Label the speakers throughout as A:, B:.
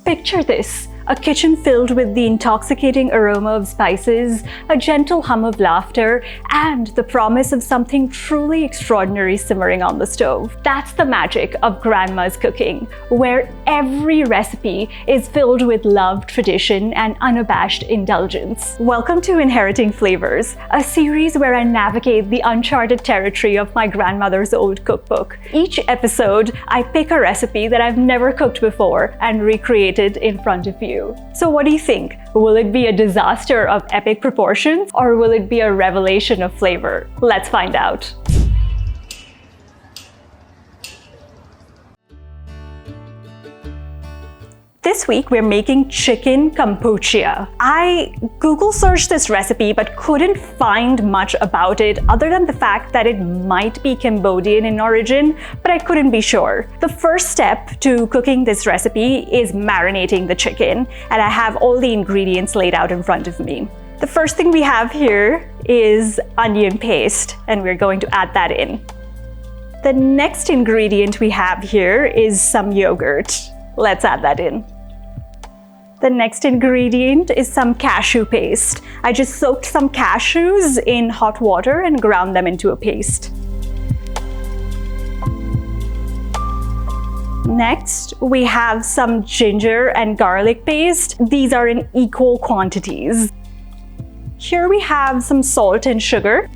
A: Picture this. A kitchen filled with the intoxicating aroma of spices, a gentle hum of laughter, and the promise of something truly extraordinary simmering on the stove. That's the magic of Grandma's cooking, where every recipe is filled with love, tradition, and unabashed indulgence. Welcome to Inheriting Flavors, a series where I navigate the uncharted territory of my grandmother's old cookbook. Each episode, I pick a recipe that I've never cooked before and recreate it in front of you. So what do you think? Will it be a disaster of epic proportions, or will it be a revelation of flavor? Let's find out. This week, we're making chicken kombucha. I Google searched this recipe but couldn't find much about it other than the fact that it might be Cambodian in origin, but I couldn't be sure. The first step to cooking this recipe is marinating the chicken, and I have all the ingredients laid out in front of me. The first thing we have here is onion paste, and we're going to add that in. The next ingredient we have here is some yogurt. Let's add that in. The next ingredient is some cashew paste. I just soaked some cashews in hot water and ground them into a paste. Next, we have some ginger and garlic paste. These are in equal quantities. Here we have some salt and sugar.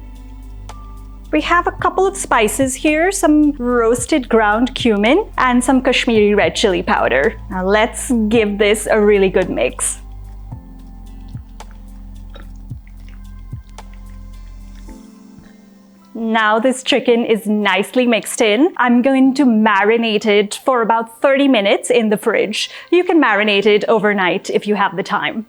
A: We have a couple of spices here, some roasted ground cumin and some Kashmiri red chili powder. Now let's give this a really good mix. Now this chicken is nicely mixed in. I'm going to marinate it for about 30 minutes in the fridge. You can marinate it overnight if you have the time.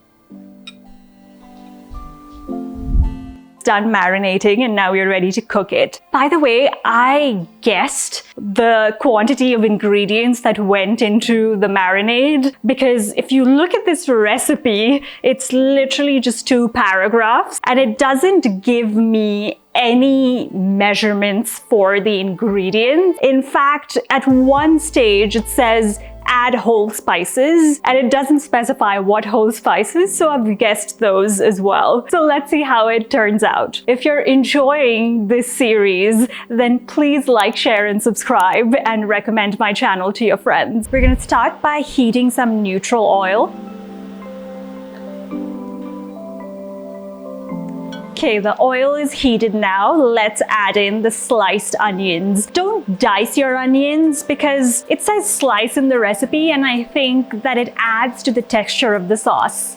A: Done marinating, and now we're ready to cook it. By the way, I guessed the quantity of ingredients that went into the marinade, because if you look at this recipe, it's literally just 2 paragraphs and it doesn't give me any measurements for the ingredients. In fact, at one stage it says add whole spices, and it doesn't specify what whole spices, so I've guessed those as well. So let's see how it turns out. If you're enjoying this series, then please like, share, and subscribe, and recommend my channel to your friends. We're gonna start by heating some neutral oil. Okay, the oil is heated now. Let's add in the sliced onions. Don't dice your onions because it says slice in the recipe, and I think that it adds to the texture of the sauce.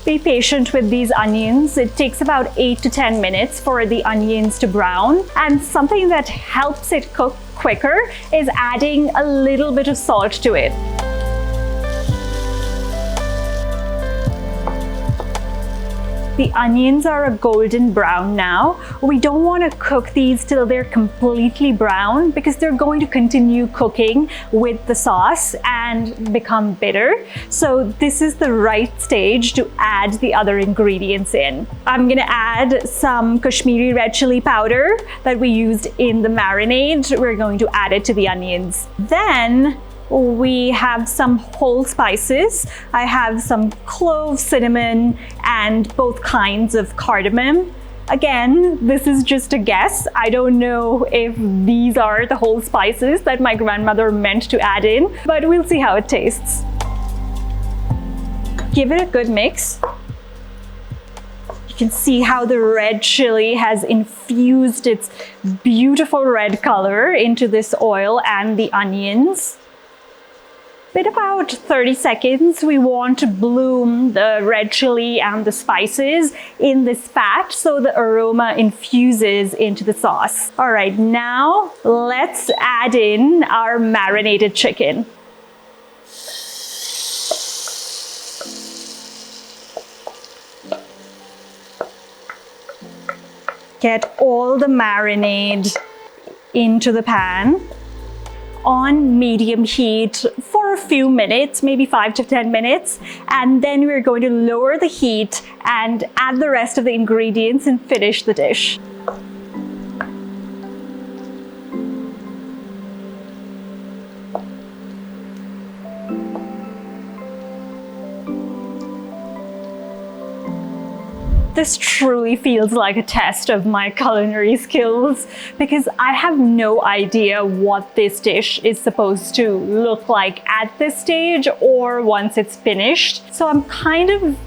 A: Be patient with these onions. It takes about 8 to 10 minutes for the onions to brown, and something that helps it cook quicker is adding a little bit of salt to it. The onions are a golden brown now. We don't want to cook these till they're completely brown because they're going to continue cooking with the sauce and become bitter. So this is the right stage to add the other ingredients in. I'm gonna add some Kashmiri red chili powder that we used in the marinade. We're going to add it to the onions. Then we have some whole spices. I have some cloves, cinnamon, and both kinds of cardamom. Again, this is just a guess. I don't know if these are the whole spices that my grandmother meant to add in, but we'll see how it tastes. Give it a good mix. You can see how the red chili has infused its beautiful red color into this oil and the onions. In about 30 seconds, we want to bloom the red chili and the spices in this fat so the aroma infuses into the sauce. All right, now let's add in our marinated chicken. Get all the marinade into the pan on medium heat for a few minutes, maybe 5 to 10 minutes, and then we're going to lower the heat and add the rest of the ingredients and finish the dish. This truly feels like a test of my culinary skills because I have no idea what this dish is supposed to look like at this stage or once it's finished. So I'm kind of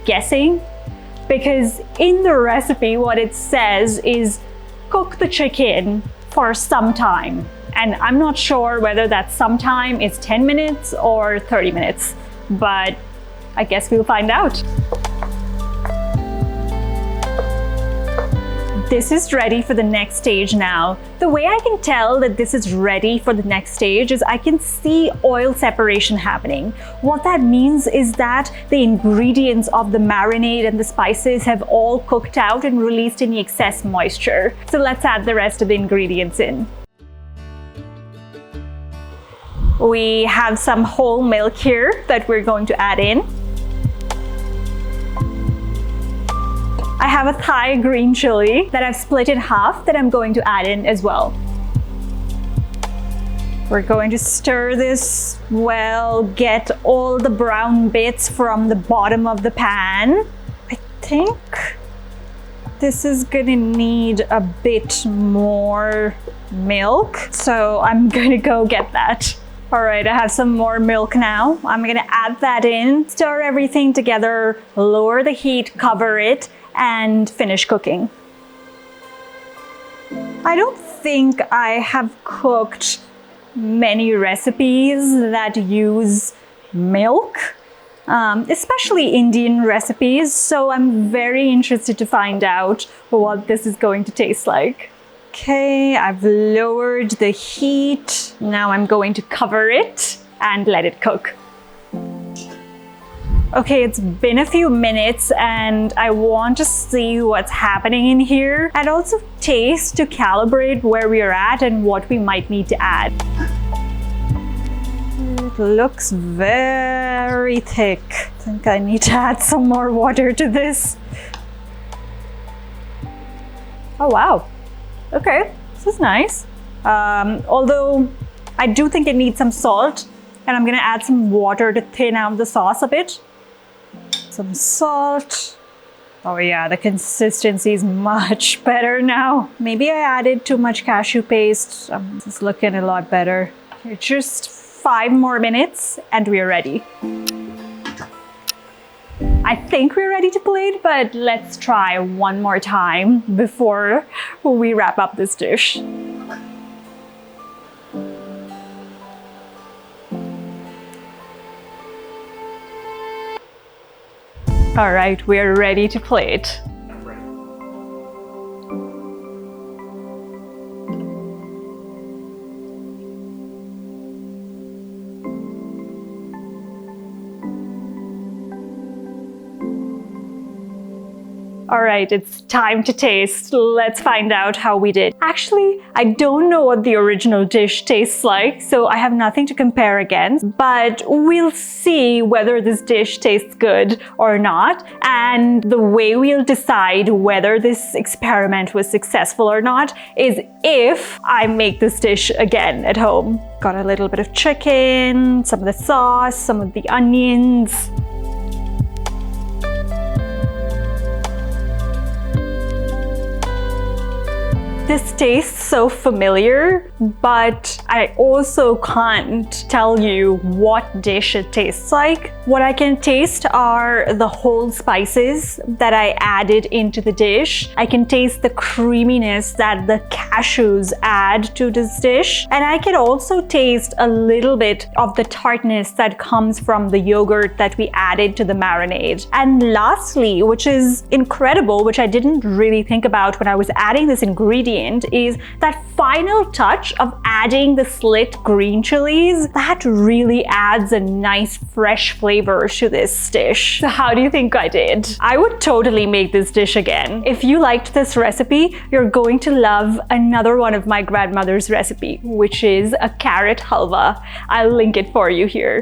A: guessing because in the recipe what it says is cook the chicken for some time. And I'm not sure whether that sometime is 10 minutes or 30 minutes, but I guess we'll find out. This is ready for the next stage now. The way I can tell that this is ready for the next stage is I can see oil separation happening. What that means is that the ingredients of the marinade and the spices have all cooked out and released any excess moisture. So let's add the rest of the ingredients in. We have some whole milk here that we're going to add in. I have a Thai green chili that I've split in half that I'm going to add in as well. We're going to stir this well, get all the brown bits from the bottom of the pan. I think this is gonna need a bit more milk, so I'm gonna go get that. All right, I have some more milk now. I'm gonna add that in, stir everything together, lower the heat, cover it, and finish cooking. I don't think I have cooked many recipes that use milk, especially Indian recipes, so I'm very interested to find out what this is going to taste like. Okay, I've lowered the heat. Now I'm going to cover it and let it cook. Okay, it's been a few minutes and I want to see what's happening in here and also taste to calibrate where we are at and what we might need to add. It looks very thick. I think I need to add some more water to this. Oh wow, okay, this is nice. Although I do think it needs some salt and I'm gonna add some water to thin out the sauce a bit. Some salt. Oh yeah, the consistency is much better now. Maybe I added too much cashew paste. This is looking a lot better. Okay, just 5 more minutes and we're ready. I think we're ready to plate, but let's try one more time before we wrap up this dish. All right, we're ready to plate. All right, it's time to taste. Let's find out how we did. Actually, I don't know what the original dish tastes like, so I have nothing to compare against, but we'll see whether this dish tastes good or not. And the way we'll decide whether this experiment was successful or not is if I make this dish again at home. Got a little bit of chicken, some of the sauce, some of the onions. This tastes so familiar, but I also can't tell you what dish it tastes like. What I can taste are the whole spices that I added into the dish. I can taste the creaminess that the cashews add to this dish. And I can also taste a little bit of the tartness that comes from the yogurt that we added to the marinade. And lastly, which is incredible, which I didn't really think about when I was adding this ingredient, is that final touch of adding the slit green chilies. That really adds a nice fresh flavor to this dish. So how do you think I did? I would totally make this dish again. If you liked this recipe, you're going to love another one of my grandmother's recipe, which is a carrot halwa. I'll link it for you here.